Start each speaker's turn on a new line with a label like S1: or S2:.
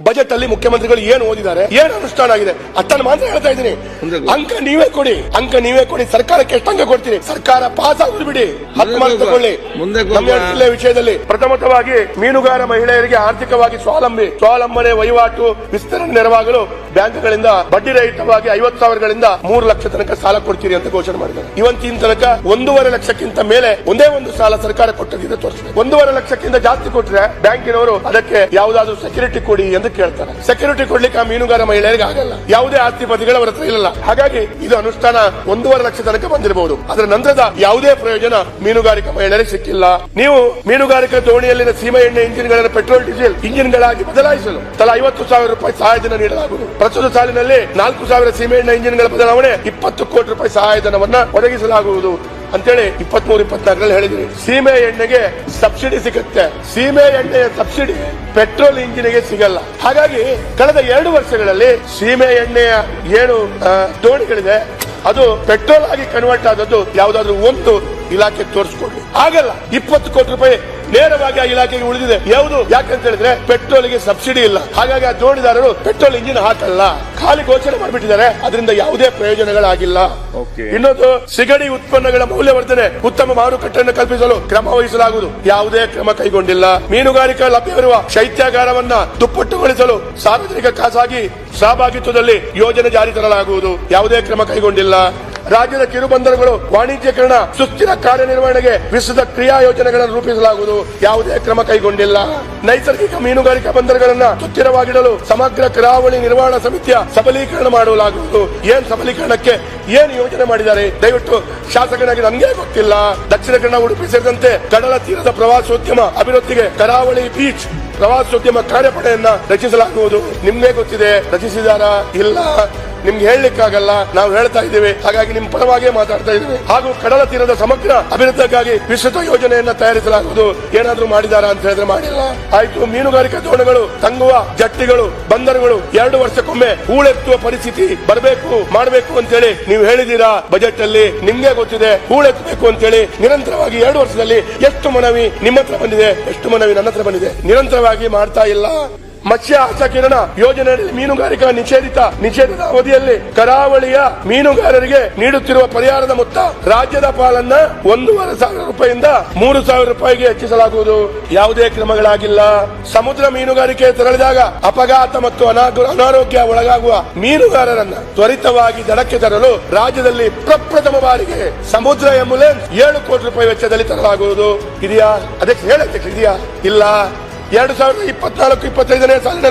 S1: Budget ಅಲ್ಲಿ ಮುಖ್ಯಮಂತ್ರಿಗಳು ಏನು ಓದಿದ್ದಾರೆ, ಏನು ಅನುಷ್ಠಾನ ಆಗಿದೆ ಅಷ್ಟನ್ನು ಮಾತ್ರ ಹೇಳ್ತಾ ಇದ್ದೀನಿ. ಅಂಕ ನೀವೇ ಕೊಡಿ. ಸರ್ಕಾರಕ್ಕೆ ಎಷ್ಟು ಅಂಕ ಕೊಡ್ತೀರಿ? ಸರ್ಕಾರ ಪಾಸ್ ಆಗುದು ಬಿಡಿ, 10 ಮಾರ್ಕ್ಸ್ ತಗೊಳ್ಳಿ. ನಮ್ಮ ಜಿಲ್ಲೆ ವಿಷಯದಲ್ಲಿ ಪ್ರಥಮತವಾಗಿ ಮೀನುಗಾರ ಮಹಿಳೆಯರಿಗೆ ಆರ್ಥಿಕವಾಗಿ ಸ್ವಾವಲಂಬನೆ ವಹಿವಾಟು ವಿಸ್ತರಣೆ ನೆರವಾಗಲು ಬ್ಯಾಂಕ್ಗಳಿಂದ ಬಡ್ಡಿ ರಹಿತವಾಗಿ 50,000ಗಳಿಂದ 3 ಲಕ್ಷ ತನಕ ಸಾಲ ಕೊಡ್ತೀರಿ ಅಂತ ಘೋಷಣೆ ಮಾಡಿದ್ದಾರೆ. ಇವತ್ತಿನ ತನಕ 1.5 ಲಕ್ಷಕ್ಕಿಂತ ಮೇಲೆ ಒಂದೇ ಒಂದು ಸಾಲ ಸರ್ಕಾರ ಕೊಟ್ಟದಿದೆ ತೋರಿಸಬೇಕು. 1.5 ಲಕ್ಷಕ್ಕಿಂತ ಜಾಸ್ತಿ ಕೊಟ್ಟರೆ ಬ್ಯಾಂಕಿನವರು ಅದಕ್ಕೆ ಯಾವುದಾದ್ರೂ ಸೆಕ್ಯೂರಿಟಿ ಕೊಡಿ ಎಂದು ಕೇಳ್ತಾರೆ. ಸೆಕ್ಯೂರಿಟಿ ಕೊಡ್ಲಿಕ್ಕೆ ಆ ಮೀನುಗಾರ ಮಹಿಳೆಯರಿಗೆ ಆಗಲ್ಲ, ಯಾವುದೇ ಆಸ್ತಿ ಪತಿಗಳು ಅವರ ಹತ್ರ ಇಲ್ಲ. ಹಾಗಾಗಿ ಇದು ಅನುಷ್ಠಾನ 1.5 ಲಕ್ಷ ತನಕ ಬಂದಿರಬಹುದು. ಅದರ ನಂತರದ ಯಾವುದೇ ಪ್ರಯೋಜನ ಮೀನುಗಾರಿಕಾ ಮಹಿಳೆಯರಿಗೆ ಸಿಕ್ಕಿಲ್ಲ. ನೀವು ಮೀನುಗಾರಿಕಾ ದೋಣಿಯಲ್ಲಿನ ಸೀಮೆ ಎಣ್ಣೆ ಇಂಜಿನ್ಗಳನ್ನು ಪೆಟ್ರೋಲ್ ಡೀಸೆಲ್ ಇಂಜಿನ್ಗಳಾಗಿ ಬದಲಾಯಿಸಲು ತಲಾ 50,000 ರೂಪಾಯಿ ಸಹಾಯಧನ ನೀಡಲಾಗುವುದು. ಪ್ರಸ್ತುತ ಸಾಲಿನಲ್ಲಿ 4,000 ಸೀಮೆ ಎಣ್ಣೆ ಇಂಜಿನ್ಗಳ ಬದಲಾವಣೆ 20 ಕೋಟಿ ರೂಪಾಯಿ ಸಹಾಯಧನವನ್ನ ಒದಗಿಸಲಾಗುವುದು ಅಂತೇಳಿ 23-24ರಲ್ಲಿ ಹೇಳಿದ್ರಿ. ಸೀಮೆ ಎಣ್ಣೆಗೆ ಸಬ್ಸಿಡಿ ಸಿಗುತ್ತೆ. ಸೀಮೆ ಎಣ್ಣೆಯ ಸಬ್ಸಿಡಿ ಪೆಟ್ರೋಲ್ ಇಂಜಿನ್ಗೆ ಸಿಗಲ್ಲ. ಹಾಗಾಗಿ ಕಳೆದ 2 ವರ್ಷಗಳಲ್ಲಿ ಸೀಮೆ ಎಣ್ಣೆಯ ಏನು ದೋಣಿಗಳಿದೆ ಅದು ಪೆಟ್ರೋಲ್ ಆಗಿ ಕನ್ವರ್ಟ್ ಆದದ್ದು ಯಾವುದಾದ್ರೂ ಒಂದು ಇಲಾಖೆ ತೋರಿಸ್ಕೊಡ್ಲಿ. ಆಗಲ್ಲ. 20 ಕೋಟಿ ರೂಪಾಯಿ ನೇರವಾಗಿ ಆ ಇಲಾಖೆಗೆ ಉಳಿದಿದೆ. ಯಾವುದು? ಯಾಕಂತ ಹೇಳಿದ್ರೆ ಪೆಟ್ರೋಲ್ಗೆ ಸಬ್ಸಿಡಿ ಇಲ್ಲ. ಹಾಗಾಗಿ ಆ ದೋಣಿದಾರರು ಪೆಟ್ರೋಲ್ ಇಂಜಿನ್ ಹಾಕಲ್ಲ, ಖಾಲಿ ಘೋಷಣೆ ಮಾಡಿಬಿಟ್ಟಿದ್ದಾರೆ. ಅದರಿಂದ ಯಾವುದೇ ಪ್ರಯೋಜನಗಳಾಗಿಲ್ಲ. ಇನ್ನೊಂದು, ಸಿಗಡಿ ಉತ್ಪನ್ನಗಳ ಮೌಲ್ಯವರ್ಧನೆ ಉತ್ತಮ ಮಾರುಕಟ್ಟೆಯನ್ನು ಕಲ್ಪಿಸಲು ಕ್ರಮ ವಹಿಸಲಾಗುವುದು. ಯಾವುದೇ ಕ್ರಮ ಕೈಗೊಂಡಿಲ್ಲ. ಮೀನುಗಾರಿಕಾ ಲಭ್ಯವಿರುವ ಶೈತ್ಯಾಗಾರವನ್ನ ದುಪ್ಪಟ್ಟುಗೊಳಿಸಲು ಸಾರ್ವಜನಿಕ ಖಾಸಗಿ ಸಹಭಾಗಿತ್ವದಲ್ಲಿ ಯೋಜನೆ ಜಾರಿ ತರಲಾಗುವುದು. ಯಾವುದೇ ಕ್ರಮ ಕೈಗೊಂಡಿಲ್ಲ. ರಾಜ್ಯದ ಕಿರುಬಂದರುಗಳು ವಾಣಿಜ್ಯೀಕರಣ ಸುಸ್ಥಿರ ಕಾರ್ಯನಿರ್ವಹಣೆಗೆ ವಿಸ್ತೃತ ಕ್ರಿಯಾ ಯೋಜನೆಗಳನ್ನು ರೂಪಿಸಲಾಗುವುದು. ಯಾವುದೇ ಕ್ರಮ ಕೈಗೊಂಡಿಲ್ಲ. ನೈಸರ್ಗಿಕ ಮೀನುಗಾರಿಕಾ ಬಂದರುಗಳನ್ನು ಸುಸ್ಥಿರವಾಗಿಡಲು ಸಮಗ್ರ ಕರಾವಳಿ ನಿರ್ವಹಣಾ ಸಮಿತಿಯ ಸಬಲೀಕರಣ ಮಾಡಲಾಗುವುದು. ಏನ್ ಸಬಲೀಕರಣಕ್ಕೆ ಏನು ಯೋಜನೆ ಮಾಡಿದ್ದಾರೆ ದಯವಿಟ್ಟು ಶಾಸಕನಾಗಿ ನಮಗೆ ಗೊತ್ತಿಲ್ಲ. ದಕ್ಷಿಣ ಕನ್ನಡ, ಉಡುಪಿ ಸೇರಿದಂತೆ ಕಡಲ ತೀರದ ಪ್ರವಾಸೋದ್ಯಮ ಅಭಿವೃದ್ಧಿಗೆ ಕರಾವಳಿ ಬೀಚ್ ಪ್ರವಾಸೋದ್ಯಮ ಕಾರ್ಯಪಡೆಯನ್ನ ರಚಿಸಲಾಗುವುದು. ನಿಮ್ಗೆ ಗೊತ್ತಿದೆ, ರಚಿಸಿದಾರಾ? ಇಲ್ಲ. ನಿಮ್ಗೆ ಹೇಳಲಿಕ್ಕಾಗಲ್ಲ, ನಾವು ಹೇಳ್ತಾ ಇದ್ದೇವೆ. ಹಾಗಾಗಿ ನಿಮ್ ಪರವಾಗಿಯೇ ಮಾತಾಡ್ತಾ ಇದ್ದೇವೆ. ಹಾಗೂ ಕಡಲ ತೀರದ ಸಮಗ್ರ ಅಭಿವೃದ್ಧಿಗಾಗಿ ವಿಸ್ತೃತ ಯೋಜನೆಯನ್ನ ತಯಾರಿಸಲಾಗುವುದು. ಏನಾದ್ರೂ ಮಾಡಿದಾರಾ ಅಂತ ಹೇಳಿದ್ರೆ ಮಾಡಿಲ್ಲ. ಆಯ್ತು, ಮೀನುಗಾರಿಕಾ ದೋಣಿಗಳು, ತಂಗುವ ಜಟ್ಟಿಗಳು, ಬಂದರುಗಳು 2 ವರ್ಷಕ್ಕೊಮ್ಮೆ ಹೂಳೆತ್ತುವ ಪರಿಸ್ಥಿತಿ ಮಾಡಬೇಕು ಅಂತೇಳಿ ನೀವು ಹೇಳಿದೀರಾ ಬಜೆಟ್ ಅಲ್ಲಿ. ನಿಮ್ಗೆ ಗೊತ್ತಿದೆ, ಹೂಳೆತ್ತಬೇಕು ಅಂತೇಳಿ ನಿರಂತರವಾಗಿ 2 ವರ್ಷದಲ್ಲಿ ಎಷ್ಟು ಮನವಿ ನಿಮ್ಮ ಹತ್ರ ಬಂದಿದೆ, ಎಷ್ಟು ಮನವಿ ನನ್ನ ಹತ್ರ ಬಂದಿದೆ. ನಿರಂತರವಾಗಿ ಮಾಡ್ತಾ ಇಲ್ಲ. ಮತ್ಸ್ಯ ಹಸಕಿರಣ ಯೋಜನೆಯಲ್ಲಿ ಮೀನುಗಾರಿಕಾ ನಿಷೇಧದ ಅವಧಿಯಲ್ಲಿ ಕರಾವಳಿಯ ಮೀನುಗಾರರಿಗೆ ನೀಡುತ್ತಿರುವ ಪರಿಹಾರದ ಮೊತ್ತ ರಾಜ್ಯದ ಪಾಲನ್ನ 1,500 ರೂಪಾಯಿಯಿಂದ 3,000 ರೂಪಾಯಿಗೆ ಹೆಚ್ಚಿಸಲಾಗುವುದು. ಯಾವುದೇ ಕ್ರಮಗಳಾಗಿಲ್ಲ. ಸಮುದ್ರ ಮೀನುಗಾರಿಕೆ ತೆರಳಿದಾಗ ಅಪಘಾತ ಮತ್ತು ಅನಾರೋಗ್ಯ ಒಳಗಾಗುವ ಮೀನುಗಾರರನ್ನ ತ್ವರಿತವಾಗಿ ದಡಕ್ಕೆ ತರಲು ರಾಜ್ಯದಲ್ಲಿ ಪ್ರಪ್ರಥಮ ಬಾರಿಗೆ ಸಮುದ್ರ ಆಂಬ್ಯುಲೆನ್ಸ್ 7 ಕೋಟಿ ರೂಪಾಯಿ ವೆಚ್ಚದಲ್ಲಿ ತರಲಾಗುವುದು. ಇದೆಯಾ? ಅದಕ್ಕೆ ಹೇಳಕ್ಕೆ ಇದೆಯಾ? ಇಲ್ಲ. 2024-25ನೇ ಸಾಲಿನಲ್ಲಿ